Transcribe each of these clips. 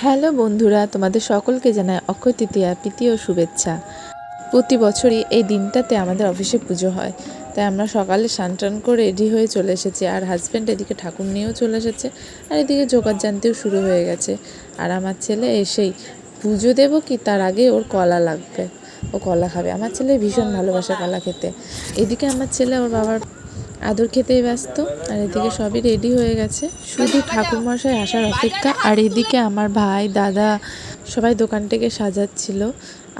Hello বন্ধুরা, তোমাদের সকলকে জানাই অক্ষয় তৃতীয়া প্রীতি ও শুভেচ্ছা। প্রতি বছরই এই দিনটাতে আমাদের অফিসে পুজো হয়, তাই আমরা সকালে স্নান টান করে রেডি হয়ে চলে এসেছি। আর হাজব্যান্ড এদিকে ঠাকুর নিয়েও চলে এসেছে, আর এদিকে জোগাড় জানতেও শুরু হয়ে গেছে। আর আমার ছেলে এসেই পুজো দেবো কি তার আগে ওর কলা লাগবে, ও কলা খাবে। আমার ছেলে ভীষণ ভালোবাসে কলা খেতে। এদিকে আমার ছেলে ওর বাবার আদর খেতেই ব্যস্ত, আর এদিকে সবই রেডি হয়ে গেছে, শুধু ঠাকুরমশাই আসার অপেক্ষা। আর এদিকে আমার ভাই দাদা সবাই দোকানটাকে সাজাচ্ছিল,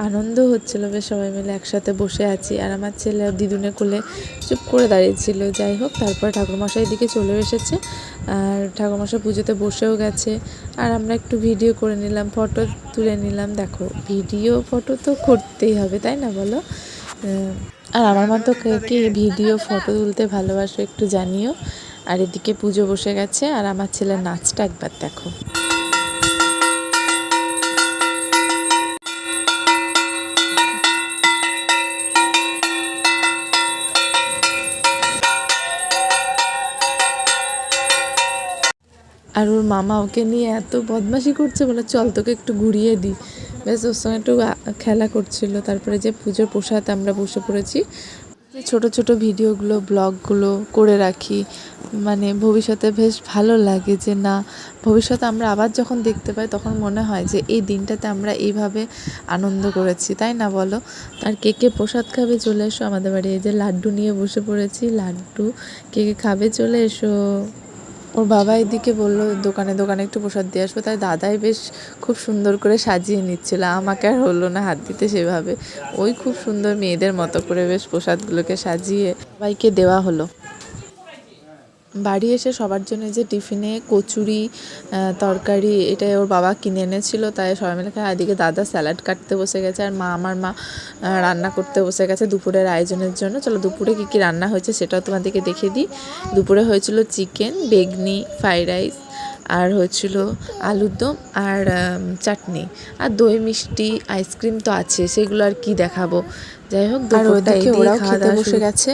আনন্দ হচ্ছিল, বেশ সবাই মিলে একসাথে বসে আছি। আর আমার ছেলে দিদুনে কোলে চুপ করে দাঁড়িয়েছিল। যাই হোক, তারপর ঠাকুরমশাই এদিকে চলে এসেছে, আর ঠাকুরমশাই পুজোতে বসেও গেছে। আর আমরা একটু ভিডিও করে নিলাম, ফটো তুলে নিলাম। দেখো, ভিডিও ফটো তো করতেই হবে, তাই না বলো? আর আমার মতো কে ভিডিও ফটো তুলতে ভালোবাসো একটু জানিও। আর এদিকে পুজো বসে গেছে, আর আমার ছেলের নাচটা একবার দেখো। আর ওর মামা ওকে নিয়ে এত বদমাশি করছে, বলে চল তোকে একটু ঘুরিয়ে দিই। বেশ ওর সঙ্গে একটু খেলা করছিল। তারপরে যে পুজোর প্রসাদ আমরা বসে পড়েছি। ছোট ছোট ভিডিওগুলো ব্লগগুলো করে রাখি, মানে ভবিষ্যতে বেশ ভালো লাগে যে না, ভবিষ্যতে আমরা আবার যখন দেখতে পাই তখন মনে হয় যে এই দিনটাতে আমরা এইভাবে আনন্দ করেছি, তাই না বলো? আর কে কে প্রসাদ খাবে চলে এসো আমাদের বাড়ি। এই যে লাড্ডু নিয়ে বসে পড়েছি, লাড্ডু কে কে খাবে চলে এসো। ওর বাবা এদিকে বললো দোকানে দোকানে একটু প্রসাদ দিয়ে আসবো, তাই দাদাই বেশ খুব সুন্দর করে সাজিয়ে নিচ্ছিল। আমাকে আর হলো না হাত দিতে সেভাবে, ওই খুব সুন্দর মেয়েদের মতো করে বেশ প্রসাদগুলোকে সাজিয়ে সবাইকে দেওয়া হলো। বাড়ি এসে সবার জন্য যে টিফিনে কচুরি তরকারি এটাই ওর বাবা কিনে এনেছিল, তাই সবাই মিলে খায়। এদিকে দাদা স্যালাড কাটতে বসে গেছে, আর আমার মা রান্না করতে বসে গেছে দুপুরের আয়োজনের জন্য। চলো দুপুরে কী কী রান্না হয়েছে সেটাও তোমাদেরকে দেখিয়ে দিই। দুপুরে হয়েছিল চিকেন, বেগনি, ফ্রাইড রাইস, আর হয়েছিল আলুর দম আর চাটনি, আর দই মিষ্টি আইসক্রিম তো আছে, সেগুলো আর কি দেখাবো। যাই হোক, দুপুরটাকে ওরাও খেতে বসে গেছে।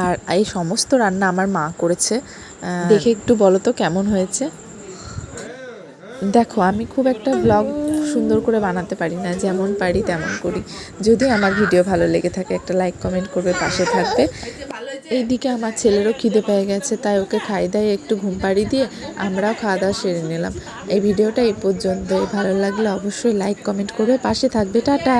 আর এই সমস্ত রান্না আমার মা করেছে। দেখে একটু বলো তো কেমন হয়েছে। দেখো, আমি খুব একটা ব্লগ সুন্দর করে বানাতে পারি না, যেমন পারি তেমন করি। যদি আমার ভিডিও ভালো লেগে থাকে একটা লাইক কমেন্ট করবে, পাশে থাকবে। এইদিকে আমার ছেলেরও খিদে পেয়ে গেছে, তাই ওকে খাই দাই একটু ঘুম পাড়িয়ে দিয়ে আমরাও খাওয়া দাওয়া সেরে নিলাম। এই ভিডিওটা এই পর্যন্তই। ভালো লাগলে অবশ্যই লাইক কমেন্ট করবে, পাশে থাকবে। টাটা।